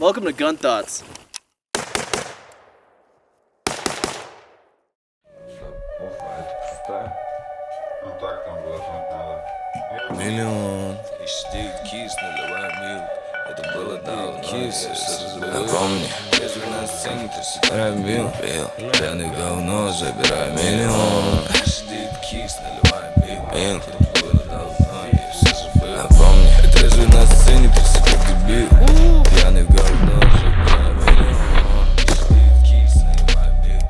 Welcome to GunThots. Миллион, еще 9 кис, наливаем мил. Это было давно, напомни. Без 12 ценит, ты собирай мил. Пьяный говно, забирай миллион. Еще 9 кис, наливаем мил. Это было давно, я все забыл. Напомни, это 12 ценит, ты собирай дебил. Пьяный говно, забирай миллион. Еще 9 кис, наливаем мил.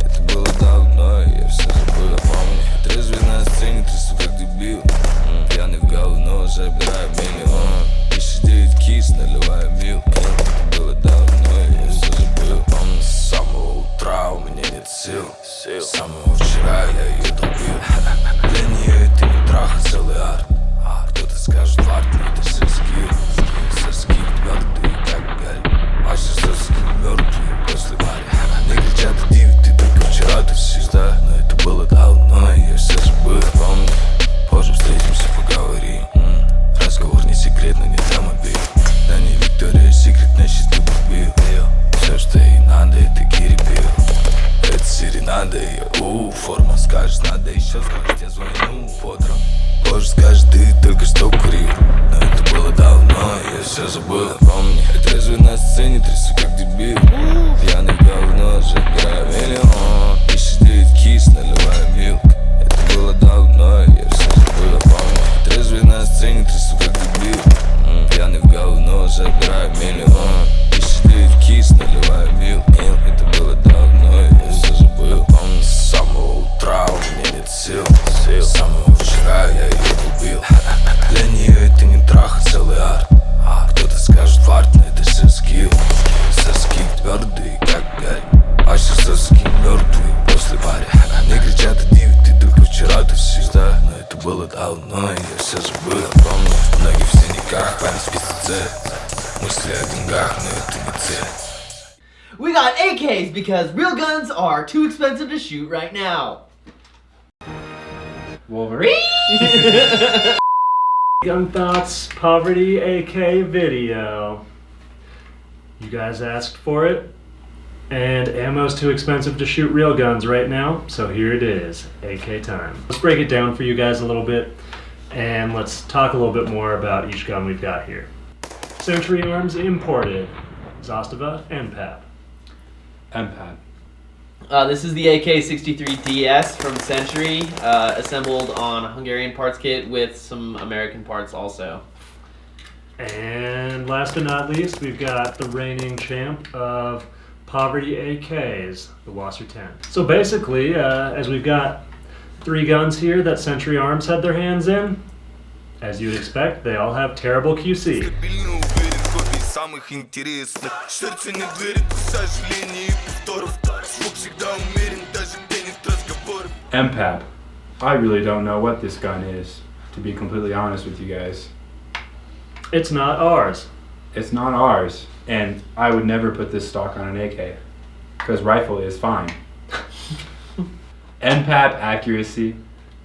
Это было давно, я все забыл. Напомни, это 12 ценит, ты собирай дебил. Пьяный в говно, забирай миллион. Еще 9 кис, наливай мил. Это было давно, я все забыл. Помню, с самого утра у меня нет сил. С самого вчера я ее долбил. Для нее это не трах, а целый арт. Кто-то скажет, вард, но это все скилл. Соски твердые, как гарь. Ваши соски мертвые после бари. Они кричат, иди, ты только вчера ты всегда. Но это было давно, я все забыл. Помню, позже встретимся, поговорим. Разговор не секрет, но не там обид. Да не Виктория, секрет, значит ты убил. Все, что ей надо, это Кири пил. Это серенада, ее форма скажет, надо еще скажет, я звоню утром. Позже скажет, ты только что курил. Но это было давно, я все забыл. Помни, это разве на сцене трясу как дебил. Пьяный говно, забирай миллион. Еще 9 кис, наливай мил. Это было давно, я все забыл. Помни, трезвый на сцене, трясу как дебил. Пьяный в говно, забирай миллион. Еще 9 кис, наливай мил. Это было давно, я все забыл. Помню, с самого утра у меня нет сил. С самого вчера я ее убил. Для нее это не трах, а целый арт. Кто-то скажет, вард, но это все скилл. Соски твердые, как гарь. Ваши соски мертвые после бари. Они кричат, иди, ты только вчера ты всегда. Но это было давно, я все забыл. Помню, ноги в синяках, память в пиздеце. Мысли о деньгах, но это не цель. We got AKs because real guns are too expensive to shoot right now. Wolverine! GunThots Poverty AK video. You guys asked for it, and ammo's too expensive to shoot real guns right now, so here it is, AK time. Let's break it down for you guys a little bit, and let's talk a little bit more about each gun we've got here. Century Arms imported, Zastava N-PAP. NPAP. This is the AK63DS from Century, assembled on a Hungarian parts kit with some American parts also. And last but not least, we've got the reigning champ of Poverty AKs, the WASR 10. So basically, as we've got 3 guns here that Century Arms had their hands in, as you'd expect, they all have terrible QC. NPAP. I really don't know what this gun is, to be completely honest with you guys. It's not ours. It's not ours, and I would never put this stock on an AK, because rifle is fine. NPAP accuracy.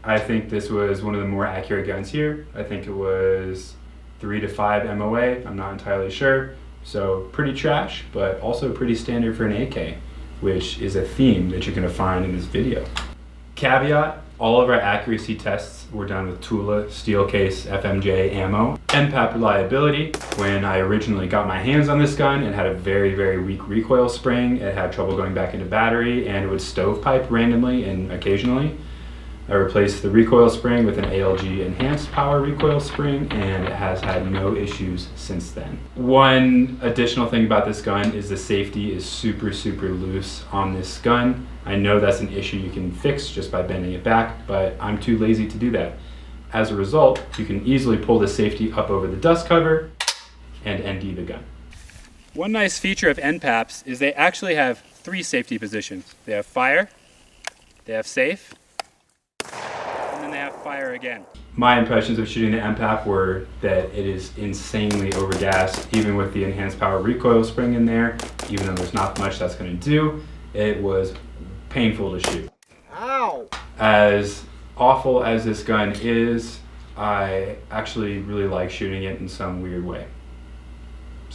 I think this was one of the more accurate guns here. I think it was 3 to 5 MOA, I'm not entirely sure. So pretty trash, but also pretty standard for an AK, which is a theme that you're gonna find in this video. Caveat, all of our accuracy tests were done with Tula, steel case, FMJ ammo. NPAP reliability, when I originally got my hands on this gun, it had a very, very weak recoil spring. It had trouble going back into battery, and it would stovepipe randomly and occasionally. I replaced the recoil spring with an ALG enhanced power recoil spring, and it has had no issues since then. One additional thing about this gun is the safety is super, super loose on this gun. I know that's an issue you can fix just by bending it back, but I'm too lazy to do that. As a result, you can easily pull the safety up over the dust cover and ND the gun. One nice feature of NPAPs is they actually have 3 safety positions. They have fire, they have safe, and then they have fire again. My impressions of shooting the NPAP were that it is insanely overgassed, even with the enhanced power recoil spring in there. Even though there's not much that's going to do, it was painful to shoot. Ow! As awful as this gun is, I actually really like shooting it in some weird way.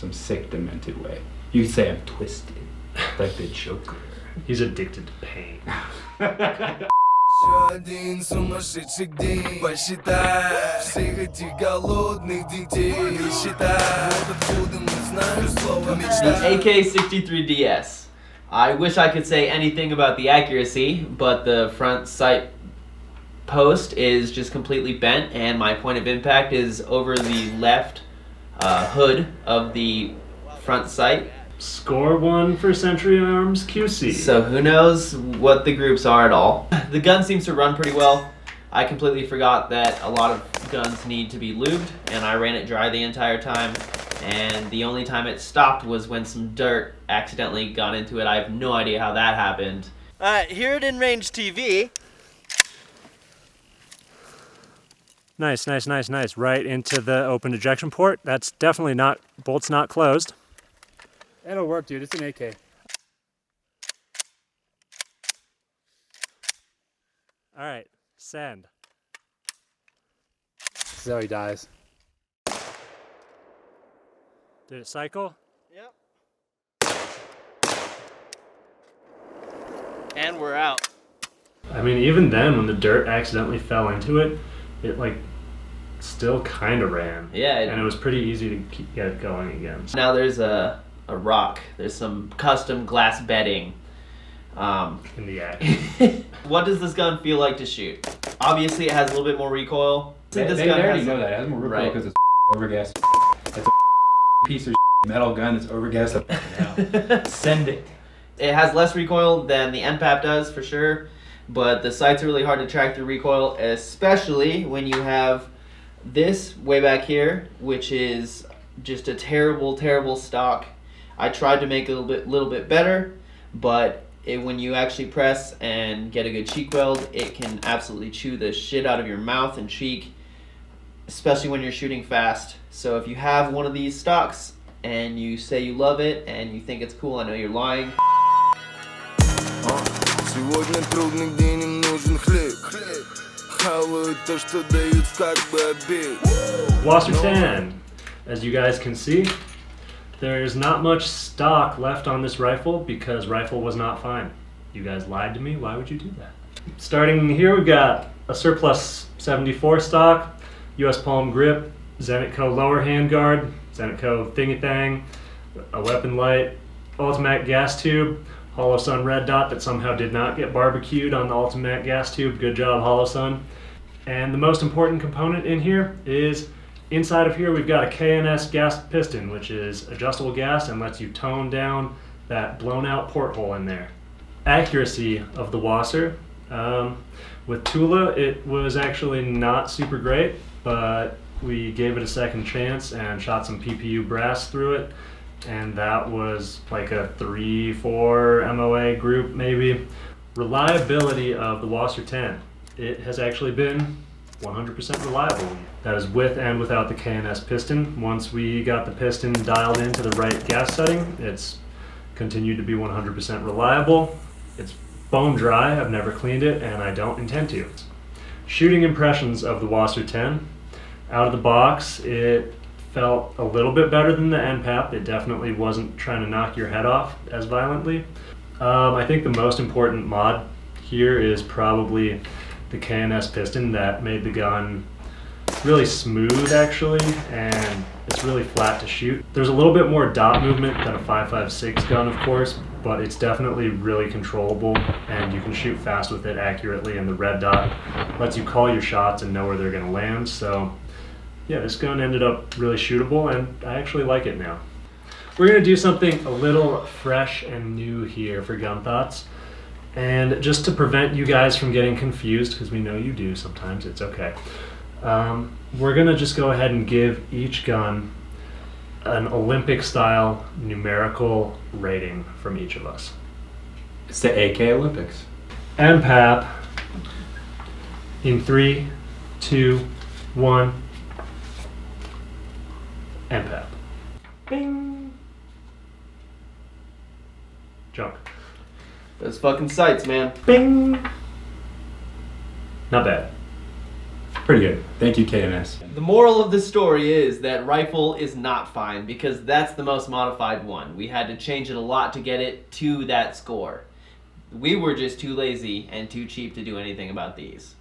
some sick, demented way. You could say I'm twisted, like the Joker. He's addicted to pain. Еще один сумасшедший день. Посчитай всех этих голодных детей. Не считай, вот откуда мы знаем слово The мечта. AK63DS. I wish I could say anything about the accuracy, but the front sight post is just completely bent, and my point of impact is over the left hood of the front sight. Score 1 for Century Arms QC. So who knows what the groups are at all. The gun seems to run pretty well. I completely forgot that a lot of guns need to be lubed, and I ran it dry the entire time. And the only time it stopped was when some dirt accidentally got into it. I have no idea how that happened. Here at InRange TV. Nice, nice, nice, nice. Right into the open ejection port. That's definitely not, bolt's not closed. It'll work, dude. It's an AK. All right, send. This is how he dies. Did it cycle? Yep. And we're out. I mean, even then, when the dirt accidentally fell into it, it like still kind of ran. Yeah. And it was pretty easy to get it going again. Now there's a rock. There's some custom glass bedding. In the act. What does this gun feel like to shoot? Obviously, it has a little bit more recoil. They already know that. It has more recoil Right. because it's overgassed. It's a piece of metal gun that's overgassed. Now. Send it. It has less recoil than the NPAP does, for sure. But the sights are really hard to track through recoil, especially when you have this way back here, which is just a terrible, terrible stock. I tried to make it a little bit better, but when you actually press and get a good cheek weld, it can absolutely chew the shit out of your mouth and cheek, especially when you're shooting fast. So if you have one of these stocks and you say you love it and you think it's cool, I know you're lying. Сегодня трудный день, им нужен хлеб. Хавают то, что дают в как бы обед. WASR 10. As you guys can see, there's not much stock left on this rifle because rifle was not fine. You guys lied to me. Why would you do that? Starting here, we've got a surplus 74 stock, US palm grip, Zenitco lower handguard, Zenitco thingy thang, a weapon light, Ultimac gas tube, Hollow Sun red dot that somehow did not get barbecued on the Ultimac gas tube. Good job, Hollow Sun. And the most important component in here is inside of here we've got a KNS gas piston, which is adjustable gas and lets you tone down that blown out porthole in there. Accuracy of the WASR. With Tula, it was actually not super great, but we gave it a second chance and shot some PPU brass through it, and that was like a 3-4 MOA group maybe. Reliability of the WASR 10. It has actually been 100% reliable. That is with and without the KNS piston. Once we got the piston dialed into the right gas setting, it's continued to be 100% reliable. It's bone dry, I've never cleaned it, and I don't intend to. Shooting impressions of the WASR 10. Out of the box, it felt a little bit better than the NPAP. It definitely wasn't trying to knock your head off as violently. I think the most important mod here is probably the KNS piston that made the gun really smooth actually, and it's really flat to shoot. There's a little bit more dot movement than a 5.56 gun, of course, but it's definitely really controllable and you can shoot fast with it accurately, and the red dot lets you call your shots and know where they're gonna land. So yeah, this gun ended up really shootable and I actually like it now. We're gonna do something a little fresh and new here for GunThots. And just to prevent you guys from getting confused, because we know you do sometimes, it's okay. We're gonna just go ahead and give each gun an Olympic style numerical rating from each of us. It's the AK Olympics. NPAP in 3, 2, 1. NPAP. Bing. Junk. Those fucking sights, man. Bing. Not bad. Pretty good. Thank you, KNS. The moral of the story is that rifle is not fine because that's the most modified one. We had to change it a lot to get it to that score. We were just too lazy and too cheap to do anything about these.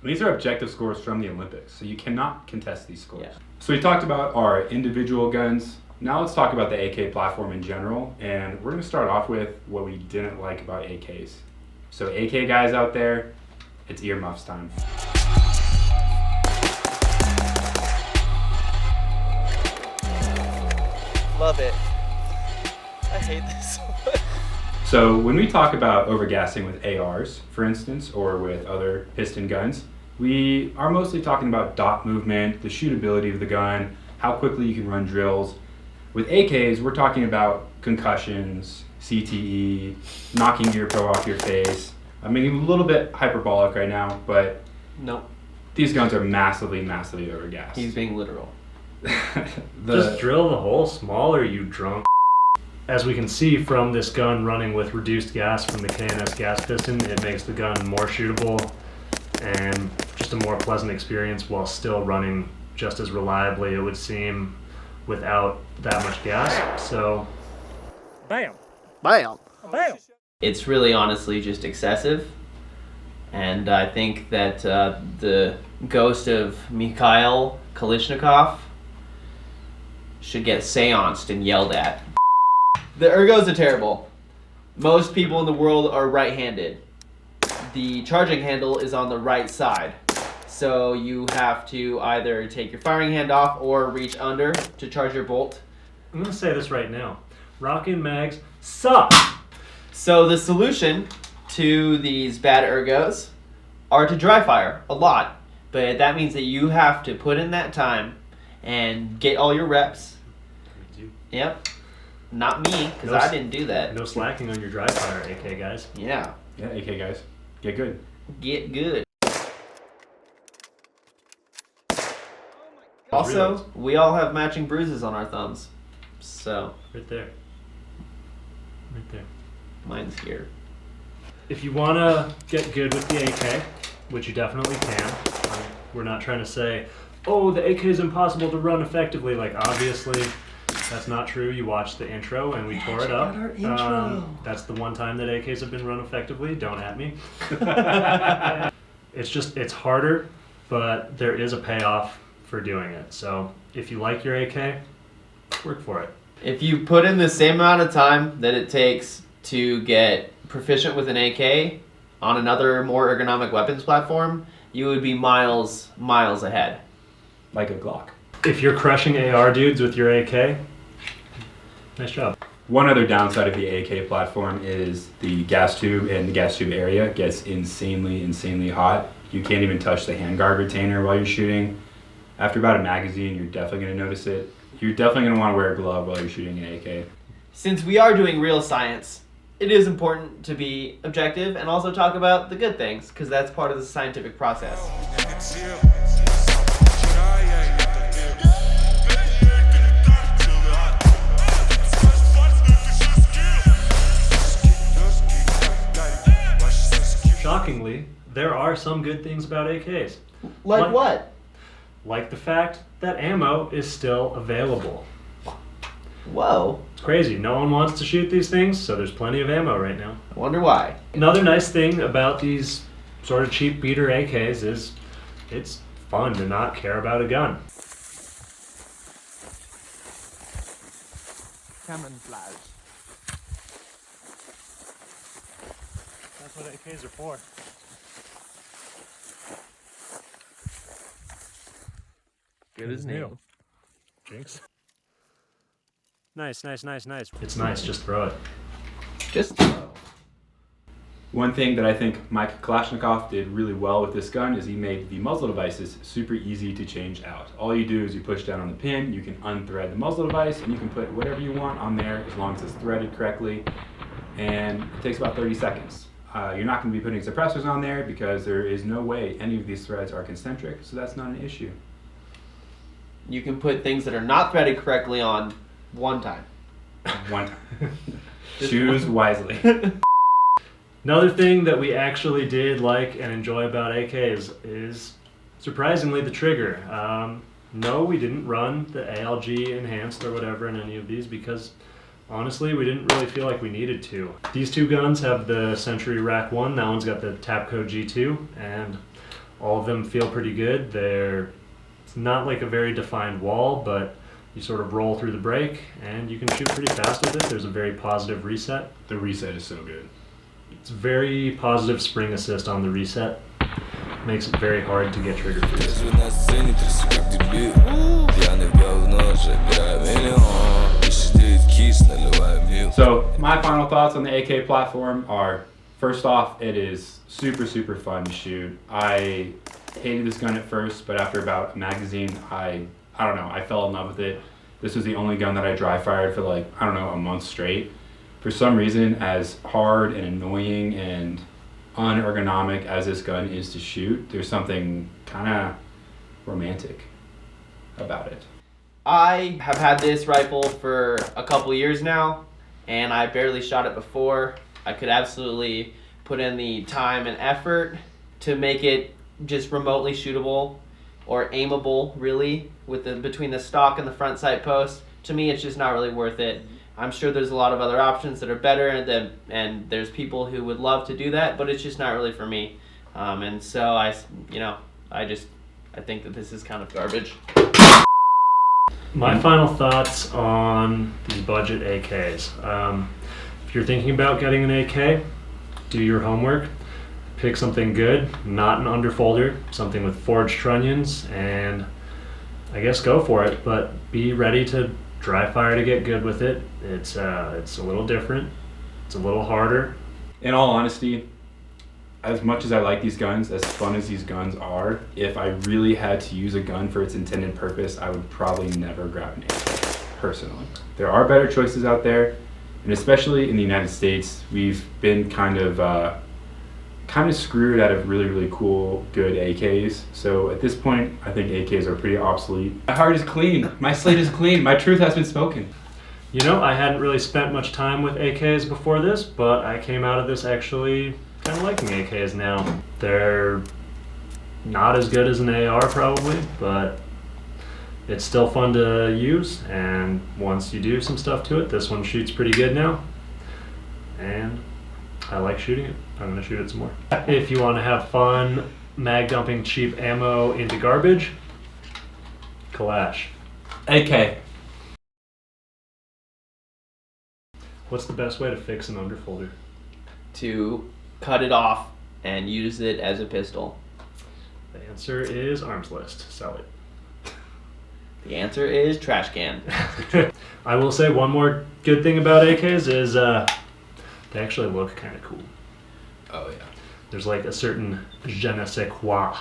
These are objective scores from the Olympics, so you cannot contest these scores. Yeah. So we talked about our individual guns. Now let's talk about the AK platform in general, and we're going to start off with what we didn't like about AKs. So AK guys out there, it's earmuffs time. Love it. I hate this one. So when we talk about overgassing with ARs, for instance, or with other piston guns, we are mostly talking about dot movement, the shootability of the gun, how quickly you can run drills. With AKs, we're talking about concussions, CTE, knocking your pro off your face. I mean, a little bit hyperbolic right now, but Nope. these guns are massively, massively overgassed. He's being literal. Just drill the hole smaller, you drunk. As we can see from this gun running with reduced gas from the KNS gas piston, it makes the gun more shootable and just a more pleasant experience while still running just as reliably, it would seem, without that much gas. So, bam! Bam! Bam! It's really honestly just excessive. And I think that the ghost of Mikhail Kalishnikov should get seanced and yelled at. The ergos are terrible. Most people in the world are right-handed. The charging handle is on the right side. So you have to either take your firing hand off or reach under to charge your bolt. I'm gonna say this right now. Rockin' mags suck! So the solution to these bad ergos are to dry fire a lot. But that means that you have to put in that time and get all your reps. Yep. Not me, because I didn't do that. No slacking on your dry fire, AK guys. Yeah. Yeah, AK guys, get good. Get good. Also, we all have matching bruises on our thumbs. So, Right there. Right there. mine's here. If you want to get good with the AK, which you definitely can, we're not trying to say, oh, the AK is impossible to run effectively. Like, obviously, that's not true. You watched the intro and we tore it up. our intro. That's the one time that AKs have been run effectively. Don't at me. It's harder, but there is a payoff for doing it. So if you like your AK, work for it. If you put in the same amount of time that it takes to get proficient with an AK on another more ergonomic weapons platform, you would be miles ahead. Like a Glock. If you're crushing AR dudes with your AK, nice job. One other downside of the AK platform is the gas tube, and the gas tube area gets insanely hot. You can't even touch the handguard retainer while you're shooting. After about a magazine, you're definitely going to notice it. You're definitely going to want to wear a glove while you're shooting an AK. Since we are doing real science, it is important to be objective and also talk about the good things, because that's part of the scientific process. Shockingly, there are some good things about AKs. Like what? Like the fact that ammo is still available. Whoa. It's crazy. No one wants to shoot these things, so there's plenty of ammo right now. I wonder why. Another nice thing about these sort of cheap beater AKs is it's fun to not care about a gun. Camouflage. That's what AKs are for. Good as new. Jinx. Nice. It's nice, just throw it. Just One thing that I think Mike Kalashnikov did really well with this gun is he made the muzzle devices super easy to change out. All you do is you push down on the pin, you can unthread the muzzle device, and you can put whatever you want on there as long as it's threaded correctly, and it takes about 30 seconds. You're not going to be putting suppressors on there because there is no way any of these threads are concentric, so that's not an issue. You can put things that are not threaded correctly on one time. One time. Choose wisely. Another thing that we actually did like and enjoy about AKs is Surprisingly, the trigger. No, we didn't run the ALG enhanced or whatever in any of these because honestly, we didn't really feel like we needed to. These two guns have the Century Rack 1, that one's got the Tapco G2, and all of them feel pretty good. It's not like a very defined wall, but you sort of roll through the break and you can shoot pretty fast with it. There's a very positive reset. The reset is so good. It's very positive spring assist on the reset. Makes it very hard to get trigger free. So my final thoughts on the AK platform are, first off, it is super, super fun to shoot. I hated this gun at first, but after about a magazine, I don't know, I fell in love with it. This was the only gun that I dry fired for like, I don't know, a month straight. For some reason, as hard and annoying and unergonomic as this gun is to shoot, there's something kind of romantic about it. I have had this rifle for a couple years now, and I barely shot it before. I could absolutely put in the time and effort to make it just remotely shootable or aimable, really, with between the stock and the front sight post. To me, it's just not really worth it. I'm sure there's a lot of other options that are better, and there's people who would love to do that, but it's just not really for me. And so I think that this is kind of garbage. My final thoughts on these budget AKs. If you're thinking about getting an AK, do your homework. Pick something good, not an Underfolder, something with forged trunnions, and I guess go for it. But be ready to dry fire to get good with it. It's a little different. It's a little harder. In all honesty, as much as I like these guns, as fun as these guns are, if I really had to use a gun for its intended purpose, I would probably never grab an AK, personally. There are better choices out there, and especially in the United States, we've been kind of screwed out of really, really cool, good AKs. So at this point, I think AKs are pretty obsolete. My heart is clean. My slate is clean. My truth has been spoken. You know, I hadn't really spent much time with AKs before this, but I came out of this actually kind of liking AKs now. They're not as good as an AR probably, but it's still fun to use, and once you do some stuff to it, this one shoots pretty good now, and I like shooting it. I'm going to shoot it some more. If you want to have fun mag dumping cheap ammo into garbage, Kalash. AK. What's the best way to fix an underfolder? To cut it off and use it as a pistol. The answer is arms list. Sell it. The answer is trash can. I will say one more good thing about AKs is they actually look kind of cool. Oh yeah. There's like a certain je ne sais quoi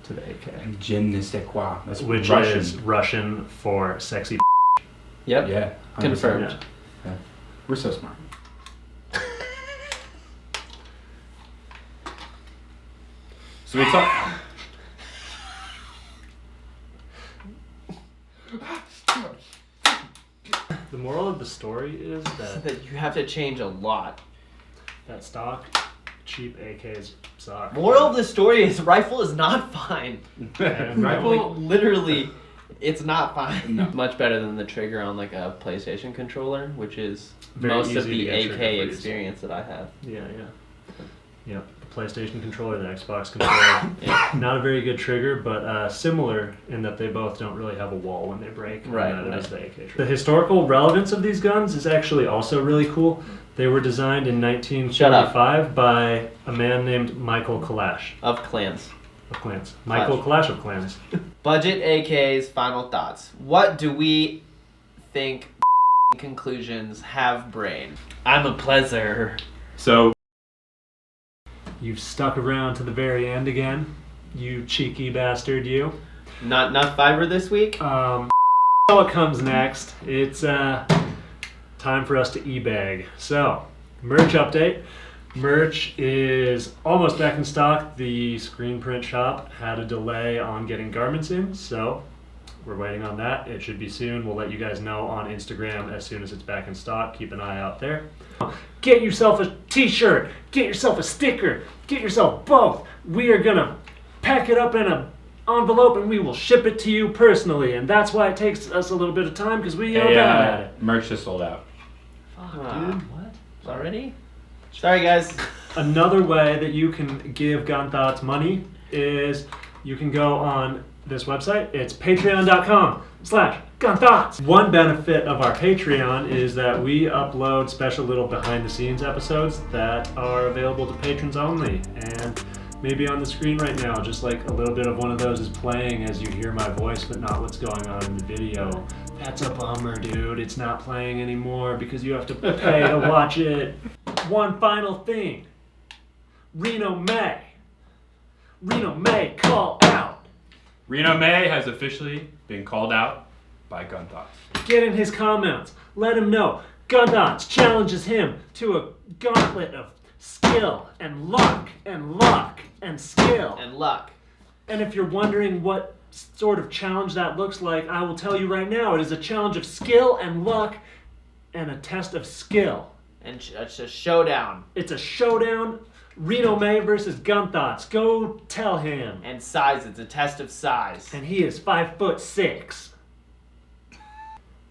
to the AK. Je ne sais quoi. That's Which Russian. is Russian for sexy. Yep. Yeah. 100%. Confirmed. Yeah. We're so smart. So we talk. The moral of the story is That you have to change a lot. that stock cheap AKs suck. Moral of the story is rifle is not fine. And Rifle, literally, it's not fine. No. Much better than the trigger on like a PlayStation controller, which is Very most of easy to the get AK trigger freeze. experience that I have. Yeah. The PlayStation controller, the Xbox controller. Yeah. Not a very good trigger, but similar in that they both don't really have a wall when they break. Right, And that right. is the AK trigger. The historical relevance of these guns is actually also really cool. They were designed in 1975 by a man named Michael Kalash Of clans. of Clans. Michael Kalash of Clans. Budget AKs, final thoughts. What do we think conclusions have brain? I'm a pleasure. So You've stuck around to the very end again, you cheeky bastard, you. Not enough fiber this week? What comes next? It's time for us to e-bag. So, merch update. Merch is almost back in stock. The screen print shop had a delay on getting garments in, so we're waiting on that. It should be soon. We'll let you guys know on Instagram as soon as it's back in stock. Keep an eye out there. Get yourself a t-shirt. Get yourself a sticker. Get yourself both. We are gonna pack it up in an envelope and we will ship it to you personally. And that's why it takes us a little bit of time, because we are bad at it. Merch just sold out. Fuck, dude, what? Already? Sorry, guys. Another way that you can give GunThots money is you can go on this website. It's patreon.com/GunThots. One benefit of our Patreon is that we upload special little behind-the-scenes episodes that are available to patrons only. And maybe on the screen right now, just like a little bit of one of those is playing as you hear my voice, but not what's going on in the video. That's a bummer, dude. It's not playing anymore because you have to pay to watch it. One final thing. Reno May, call out. Reno May has officially been called out by GunThots. Get in his comments. Let him know. GunThots challenges him to a gauntlet of skill and luck and luck and skill. And luck. And if you're wondering what sort of challenge that looks like, I will tell you right now. It is a challenge of skill and luck and a test of skill. And it's a showdown. It's a showdown. Reno May versus GunThots. Go tell him. And size. It's a test of size. And he is 5'6".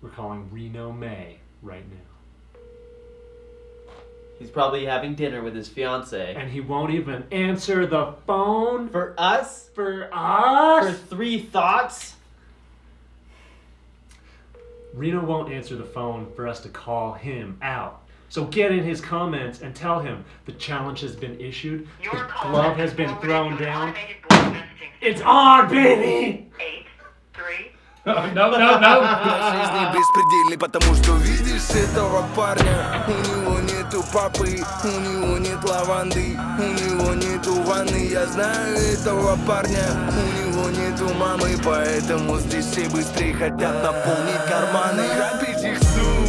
We're calling Reno May right now. He's probably having dinner with his fiance. And he won't even answer the phone. For us? For us? For 3 thoughts? Reno won't answer the phone for us to call him out. So get in his comments and tell him the challenge has been issued, the glove has been thrown down. It's on, baby! 8, 3. No. Жизни беспредельный, потому что видишь этого парня. У него нету папы, у него нет лаванды, у него нету ванны. Я знаю этого парня, у него нету мамы, поэтому здесь все быстрее хотят наполнить карманы. Грабить их суд.